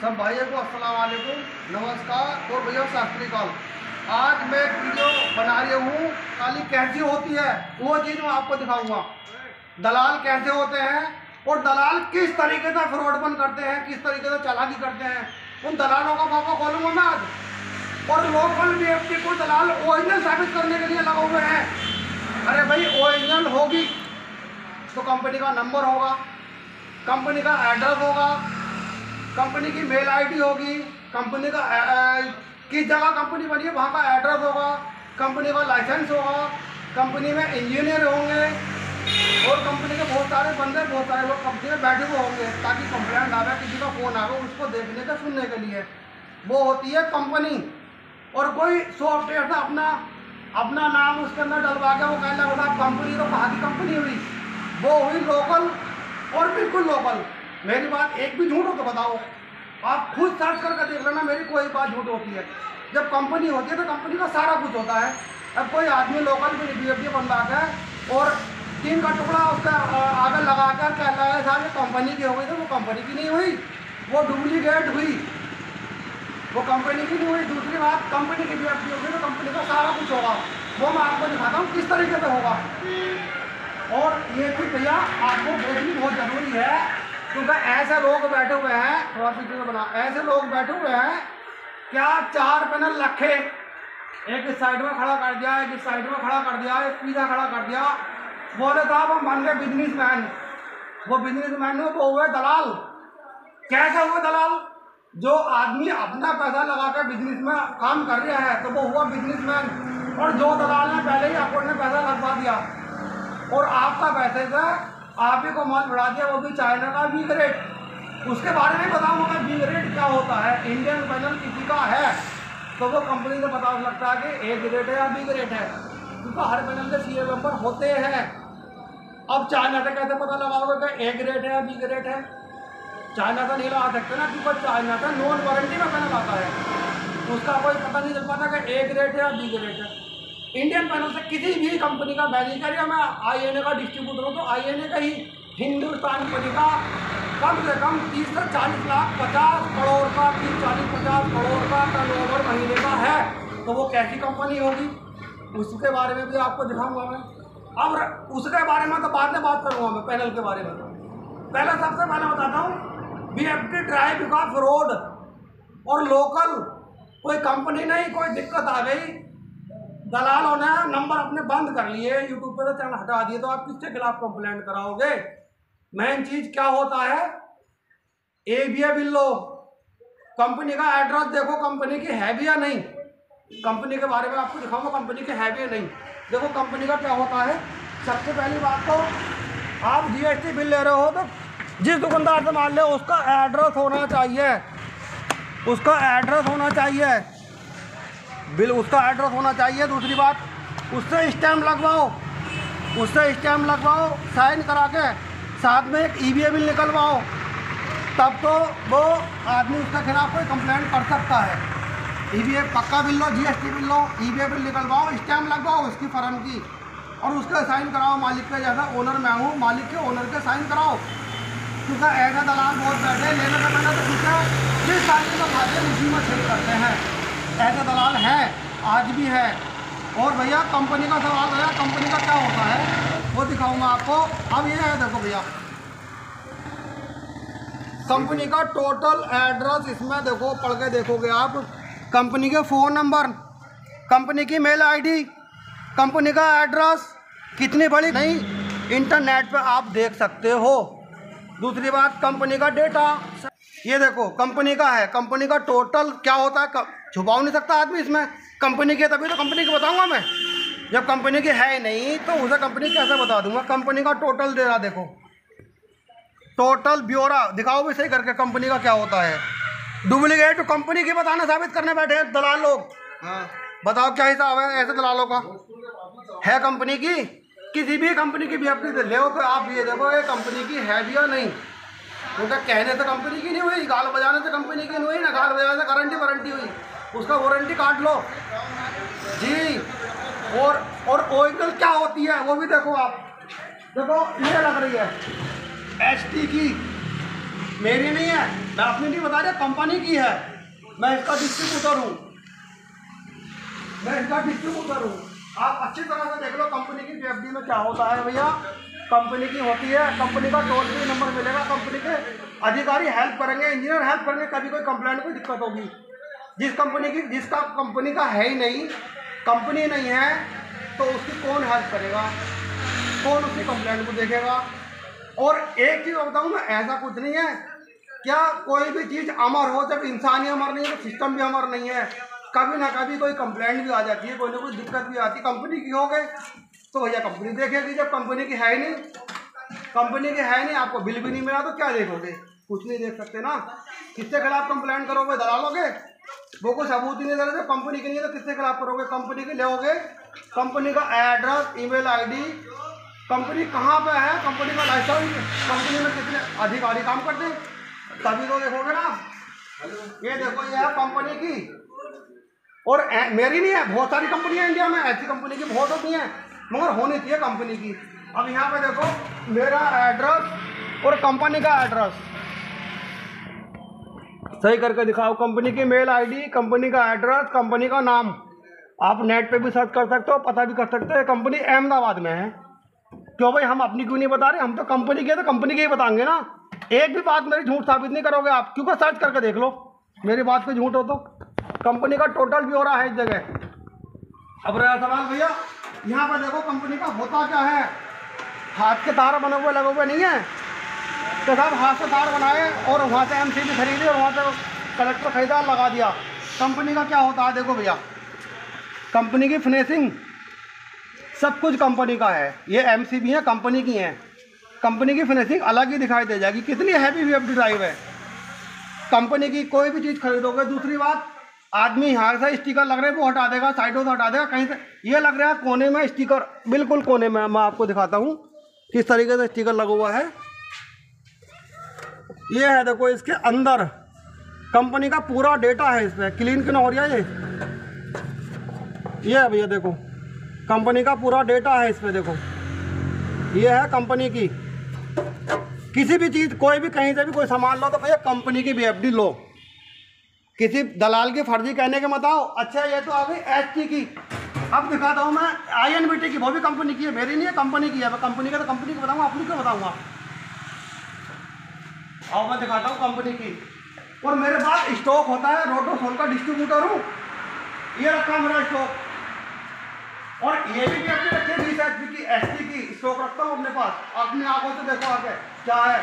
सब भाइयों को अस्सलाम वालेकुम, नमस्कार और भैया शास्त्री काल। आज मैं एक वीडियो बना रही हूँ, खाली कैसे होती है वो चीज़ मैं आपको दिखाऊंगा। दलाल कैसे होते हैं और दलाल किस तरीके से फ्रॉडपन करते हैं, किस तरीके से चालाकी करते हैं, उन दलालों का पापा खोलूंगा मैं आज। और लोकल बीएफटी को दलाल ओरिजिनल साबित करने के लिए लगे हुए हैं। अरे भाई, ओरिजिनल होगी तो कंपनी का नंबर होगा, कंपनी का एड्रेस होगा, कंपनी की मेल आईडी होगी, कंपनी का किस जगह कंपनी बनी है वहाँ का एड्रेस होगा, कंपनी का लाइसेंस होगा, कंपनी में इंजीनियर होंगे और कंपनी के बहुत सारे बंदे, बहुत सारे लोग कंपनी में बैठे हुए होंगे ताकि कंप्लेंट आवे, किसी का फ़ोन आवे उसको देखने का सुनने के लिए। वो होती है कंपनी। और कोई सॉफ्टवेयर से अपना नाम उसके अंदर डलवा के वो कहने लगा कंपनी, तो कहाँ की कंपनी हुई? वो हुई लोकल और बिल्कुल लोकल। मेरी बात एक भी झूठ हो तो बताओ, आप खुद सर्च करके देख लेना, मेरी कोई बात झूठ होती है। जब कंपनी होती है तो कंपनी का सारा कुछ होता है। अब कोई आदमी लोकल बीएफटी बनवा के और 3 का टुकड़ा उसका आगे लगा कर कह रहा है साहब ये कंपनी की हो गई, तो वो कंपनी की नहीं हुई, वो डुप्लीकेट हुई, वो कंपनी की नहीं हुई। दूसरी बात, कंपनी की बीएफटी होगी तो कंपनी का सारा कुछ होगा, वो मैं आपको दिखाता हूँ किस तरीके से होगा। और ये भी भैया आपको देखनी बहुत ज़रूरी है, क्योंकि ऐसे लोग बैठे हुए हैं, ऐसे लोग बैठे हुए हैं क्या 4 पैनल रखे, एक इस साइड में खड़ा कर दिया, एक इस साइड में खड़ा कर दिया, एक पीछा खड़ा कर दिया। बोले साहब हम बन गए बिजनेसमैन। वो बिजनेसमैन में वो हुए दलाल। कैसे हुए दलाल? जो आदमी अपना पैसा लगा कर बिजनेस में काम कर रहा है तो वो हुआ बिजनेसमैन। और जो दलाल ने पहले ही आपको पैसा लगवा दिया और आपका पैसे से आप ही को माल बढ़ा दिया, वो भी चाइना का बी ग्रेड। उसके बारे में बताऊंगा बी ग्रेड क्या होता है। इंडियन पैनल किसी का है तो वो कंपनी से पता लगता है कि ए ग्रेड है या बी ग्रेड है, क्योंकि हर पैनल के सीरियल नंबर होते हैं। अब चाइना से कैसे पता लगाओगे कि ए ग्रेड है या बी ग्रेड है? चाइना से नहीं लगा सकते ना, क्योंकि चाइना का नॉन वारंटी में पैनल आता है, उसका कोई पता नहीं चल पाता कि ए ग्रेड है या बी ग्रेड है। इंडियन पैनल से किसी भी कंपनी का बैनिंग करिए, मैं आईएनए का डिस्ट्रीब्यूटर हूँ तो आईएनए का ही हिंदुस्तान कंपनी का कम से कम 30 से 40 लाख 50 करोड़ का 30-40-50 करोड़ का टर्नओवर महीने का है, तो वो कैसी कंपनी होगी उसके बारे में भी आपको दिखाऊंगा मैं। अब उसके बारे में तो बाद में बात करूँगा मैं, पैनल के बारे में। पहले सबसे पहले बताता हूँ बीएफटी ट्राइब का फ्रॉड और लोकल कोई कंपनी नहीं, कोई दिक्कत आ गई, दलालों ने नंबर अपने बंद कर लिए, यूट्यूब पे तो चैनल हटा दिए, तो आप किसके खिलाफ कंप्लेंट कराओगे? मेन चीज क्या होता है, एबीए बिल लो, कंपनी का एड्रेस देखो कंपनी की है भी या नहीं। कंपनी के बारे में आपको दिखाऊंगा कंपनी की है भी या नहीं। देखो कंपनी का क्या होता है। सबसे पहली बात तो आप जीएसटी बिल ले रहे हो तो जिस दुकानदार से मान लो उसका एड्रेस होना चाहिए, उसका एड्रेस होना चाहिए, बिल उसका एड्रेस होना चाहिए। दूसरी बात, उससे स्टैम्प लगवाओ, उससे स्टैम्प लगवाओ, साइन करा के साथ में एक ईबीए बिल निकलवाओ, तब तो वो आदमी उसके खिलाफ कोई कंप्लेंट कर सकता है। ईबीए पक्का बिल लो, जीएसटी बिल लो, ईबीए बिल निकलवाओ, स्टैम्प लगवाओ उसकी फर्म की और उसके साइन कराओ। मालिक के जैसा ओनर मैं हूँ, मालिक के ओनर के साइन कराओ, क्योंकि ऐसा दलाल बहुत बैठे लेने का पहले तो ठीक है, जिस साइन को खाते उसी में छेद करते हैं। ऐसे दलाल हैं, आज भी है। और भैया कंपनी का सवाल भैया, कंपनी का क्या होता है वो दिखाऊंगा आपको। अब ये है, देखो भैया कंपनी का टोटल एड्रेस, इसमें देखो पढ़ के देखोगे आप, कंपनी के फ़ोन नंबर, कंपनी की मेल आईडी, कंपनी का एड्रेस, कितनी बड़ी नहीं, इंटरनेट पे आप देख सकते हो। दूसरी बात, कंपनी का डेटा, ये देखो कंपनी का है, कंपनी का टोटल क्या होता है, छुपा नहीं सकता आदमी इसमें। कंपनी की तभी तो कंपनी की बताऊंगा मैं, जब कंपनी की है ही नहीं तो उसे कंपनी कैसे बता दूंगा। कंपनी का टोटल दे रहा, देखो टोटल ब्यौरा दिखाओ भी सही करके कंपनी का क्या होता है। डुप्लीकेट कंपनी की बताना साबित करने बैठे हैं दलाल लोग। बताओ क्या हिसाब है ऐसे दलालों का? है कंपनी की, किसी भी कंपनी की बीएफटी ले हो तो आप ये देखो ये कंपनी की है भी या नहीं। उनका कहने से कंपनी की नहीं हुई, गाल बजाने से कंपनी की नहीं हुई, ना गाल बजाने से गारंटी वारंटी हुई, उसका वारंटी कार्ड लो जी। और ओरिजिनल क्या होती है वो भी देखो आप, देखो ये लग रही है एचटी की, मेरी नहीं है, मैं अपनी नहीं बता रहा, कंपनी की है। मैं इसका डिस्ट्रीब्यूटर हूँ, मैं इसका डिस्ट्रीब्यूटर हूँ। आप अच्छी तरह से देख लो कंपनी की बीएफडी में क्या होता है भैया। कंपनी की होती है, कंपनी का टोल फ्री नंबर मिलेगा, कंपनी के अधिकारी हेल्प करेंगे, इंजीनियर हेल्प करेंगे। कभी कोई कंप्लेंट, कोई दिक्कत होगी, जिसका कंपनी का है ही नहीं, कंपनी नहीं है, तो उसकी कौन हेल्प करेगा, कौन उसकी कंप्लेंट को देखेगा। और एक चीज़ बताऊँ मैं, ऐसा कुछ नहीं है क्या कोई भी चीज़ अमर हो, जब इंसान ही अमर नहीं है तो सिस्टम भी अमर नहीं है। कभी ना कभी कोई कंप्लेंट भी आ जाती है, कोई ना कोई दिक्कत भी आती है। कंपनी की हो गए तो भैया कंपनी देखेगी, जब कंपनी की है ही नहीं, कंपनी की है नहीं, आपको बिल भी नहीं मिला तो क्या देखोगे, कुछ नहीं देख सकते ना। किसके खिलाफ कंप्लेंट करोगे, दलालोगे? वो कोई सबूत ही नहीं दे रहे, कंपनी की नहीं है तो किसके खिलाफ करोगे? कंपनी के लोगे, कंपनी का एड्रेस, ईमेल आईडी, कंपनी कहाँ पे है, कंपनी का लाइसेंस, कंपनी में कितने अधिकारी काम करते हैं, तभी तो देखोगे ना। ये देखो, ये है कंपनी की, और मेरी नहीं है, बहुत सारी कंपनियां इंडिया में, ऐसी कंपनी की बहुत होती हैं, मगर होनी चाहिए कंपनी की। अब यहाँ पे देखो मेरा एड्रेस और कंपनी का एड्रेस सही करके दिखाओ। कंपनी की मेल आईडी, कंपनी का एड्रेस, कंपनी का नाम, आप नेट पे भी सर्च कर सकते हो, पता भी कर सकते हो। कंपनी अहमदाबाद में है। क्यों भाई, हम अपनी क्यों नहीं बता रहे? हम तो कंपनी के, तो कंपनी के ही बताएंगे ना। एक भी बात मेरी झूठ साबित नहीं करोगे आप, क्योंकि सर्च करके देख लो, मेरी बात पे झूठ हो तो। कंपनी का टोटल ब्यौरा है इस जगह। अब रहा सवाल भैया, यहाँ पर देखो कंपनी का होता क्या है। हाथ के तार बने हुए लगे हुए नहीं है, तो साहब हाथ से तार बनाए और वहाँ से एमसीबी खरीदी और वहाँ से कलेक्टर खरीदा, लगा दिया। कंपनी का क्या होता है, देखो भैया, कंपनी की फिनिशिंग सब कुछ कंपनी का है। ये एमसीबी है, कंपनी की है। कंपनी की फिनिशिंग अलग ही दिखाई दे जाएगी, कितनी हैवी बीएफडी ड्राइव है कंपनी की। कोई भी चीज़ खरीदोगे, दूसरी बात, आदमी यहाँ से स्टिकर लग रहे हैं वो हटा देगा, साइडों से हटा देगा, कहीं से ये लग रहा है कोने में स्टिकर, बिल्कुल कोने में। मैं आपको दिखाता हूँ किस तरीके से स्टिकर लगा हुआ है। ये है देखो, इसके अंदर कंपनी का पूरा डेटा है, इस पर क्लीन क्यों ना हो रहा है ये है भैया, देखो कंपनी का पूरा डेटा है इस पर, देखो ये है कंपनी की। किसी भी चीज़, कोई भी कहीं से भी कोई सामान लो तो भैया कंपनी की बीएफडी लो, किसी दलाल की फर्जी कहने के मत आओ। अच्छा, ये तो आ गई एचटी की। अब दिखाता हूँ मैं आईएनबीटी की, वो भी कंपनी की है, मेरी नहीं है, कंपनी की है। मैं कंपनी का तो कंपनी को बताऊँगा, अपनी क्यों बताऊँगा। और मैं दिखाता हूँ कंपनी की। और मेरे पास स्टॉक होता है, रोटोसोल का डिस्ट्रीब्यूटर हूँ, ये रखा मेरा स्टॉक। और ये भी अपने रखे 20 HP की एचटी की स्टॉक रखता हूँ अपने पास। अपनी आंखों से देखो आगे क्या है।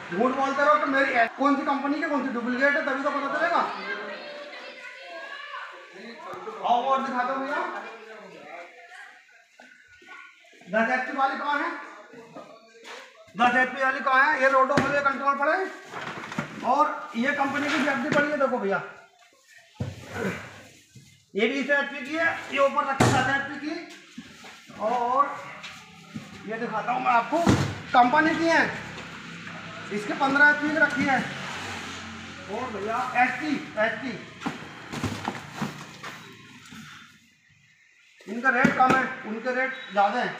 झूठ बोलते रहो तो मेरी कौन सी कंपनी के, कौन सी डुप्लीकेट है, तभी तो पता चलेगा। और दिखाता हूँ भैया, 10 HP वाली कहाँ है, 10 HP वाली कहाँ है। ये रोटोसोल के कंट्रोल पड़े, और ये कंपनी की बीएफडी पड़ी है, देखो भैया, ये भी 20 HP की है। ये ऊपर रखी 10 HP की, और ये दिखाता हूँ मैं आपको, कंपनी की है, इसके 15 HP की रखी है। और भैया एचटी इनका रेट कम है, उनके रेट ज़्यादा है।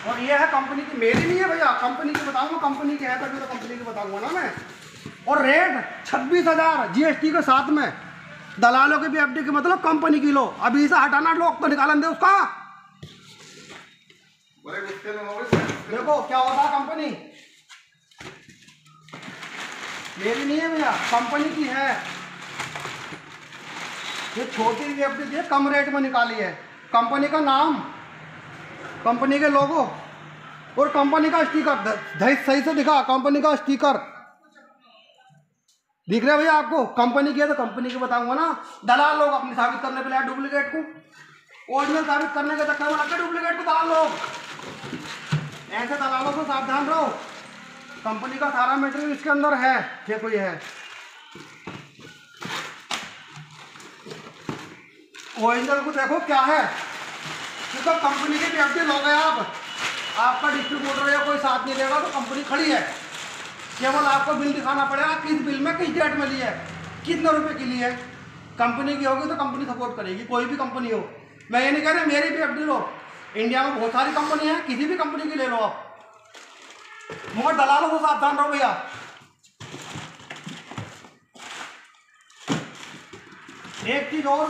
और ये है कंपनी की, मेरी नहीं है भैया, कंपनी की बताऊँगा, कंपनी की है तभी तो कंपनी की बताऊँगा ना मैं। और रेट 26,000 जीएसटी के साथ में। दलालों की बीएफडी की मतलब कंपनी की लो, अभी से हटाना, लोग तो निकालन दे उसका। देखो क्या होता है, कंपनी मेरी नहीं है भैया, कंपनी की है। ये छोटी बीएफडी थी, कम रेट में निकाली है। कंपनी का नाम, कंपनी के लोगो और कंपनी का स्टिकर, सही से दिखा, कंपनी का स्टिकर दिख रहा है भैया आपको। कंपनी की है तो कंपनी की बताऊंगा ना। दलाल लोग अपनी साबित करने पे लाए डुप्लीकेट को, ओरिजिनल साबित करने के चक्कर में लगते डुप्लीकेट को दलाल लोग। ऐसे दलालों से सावधान रहो। कंपनी का सारा मटेरियल इसके अंदर है, ये कोई है। ओरिजिनल को देखो क्या है, क्योंकि कंपनी की बीएफडी लोगे आप, आपका डिस्ट्रीब्यूटर या कोई साथ नहीं देगा तो कंपनी खड़ी है। केवल आपको बिल दिखाना पड़ेगा, किस बिल में किस डेट में ली है, कितने रुपए की ली है। कंपनी की होगी तो कंपनी सपोर्ट करेगी, कोई भी कंपनी हो। मैं ये नहीं कह रहा मेरी बीएफडी लो, इंडिया में बहुत सारी कंपनी है, किसी भी कंपनी की ले लो आप, मगर दलालों को सावधान रहो भैया। एक चीज और,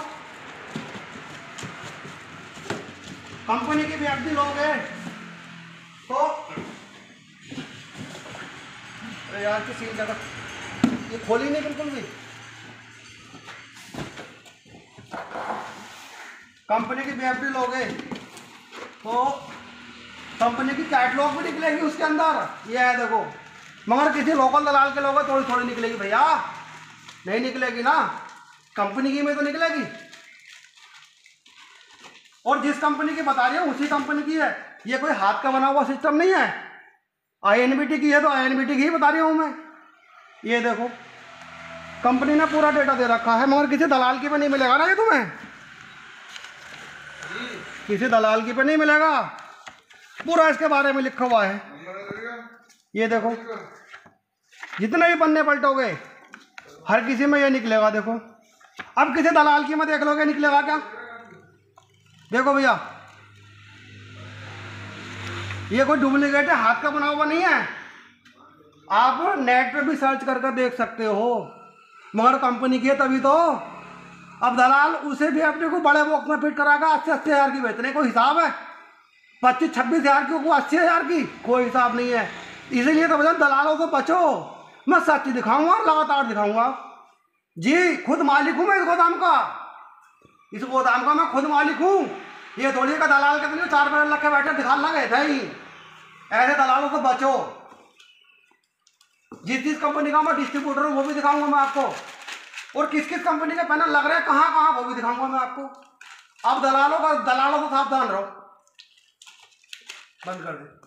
कंपनी की भी एफडी लोगे तो अरे यार की सील जगह ये खोली नहीं बिल्कुल भी। कंपनी की भी एफडी लोगे तो कंपनी की कैटलॉग भी निकलेगी उसके अंदर, ये है देखो। मगर किसी लोकल दलाल के लोगे थोड़ी थोड़ी निकलेगी भैया, नहीं निकलेगी ना, कंपनी की में तो निकलेगी। और जिस कंपनी की बता रही हूँ उसी कंपनी की है, ये कोई हाथ का बना हुआ सिस्टम नहीं है। INBT की है तो INBT की ही बता रही हूँ मैं। ये देखो कंपनी ने पूरा डेटा दे रखा है, मगर किसी दलाल की पे नहीं मिलेगा ना ये तुम्हें, किसी दलाल की पे नहीं मिलेगा, पूरा इसके बारे में लिखा हुआ है। ये देखो जितने भी पन्ने पलटोगे हर किसी में ये निकलेगा। देखो अब किसी दलाल की में देख लोगे निकलेगा क्या? देखो भैया ये कोई डुप्लीकेट है, हाथ का बना हुआ नहीं है। आप नेट पे भी सर्च करके देख सकते हो, मगर कंपनी की है तभी तो। अब दलाल उसे भी अपने को बड़े बॉक्स में फिट कराएगा, 80-80 हज़ार की बेचने को हिसाब है, 25-26 हज़ार की को 80 हज़ार की कोई हिसाब नहीं है। इसीलिए तो भैया दलालों से बचो, मैं सच दिखाऊंगा और लगातार दिखाऊंगा जी। खुद मालिक हूँ मैं इस गोदाम का, इस गोदाम का मैं खुद मालिक हूँ। ये थोड़ी का दलाल के तो 4 पैर रखे बैठे दिखा लगे थे ही, ऐसे दलालों से बचो। जिस कंपनी का मैं डिस्ट्रीब्यूटर हूँ वो भी दिखाऊंगा मैं आपको, और किस किस कंपनी के पैनल लग रहे हैं कहाँ कहाँ वो भी दिखाऊंगा मैं आपको। आप दलालों से सावधान रहो। बंद कर दे।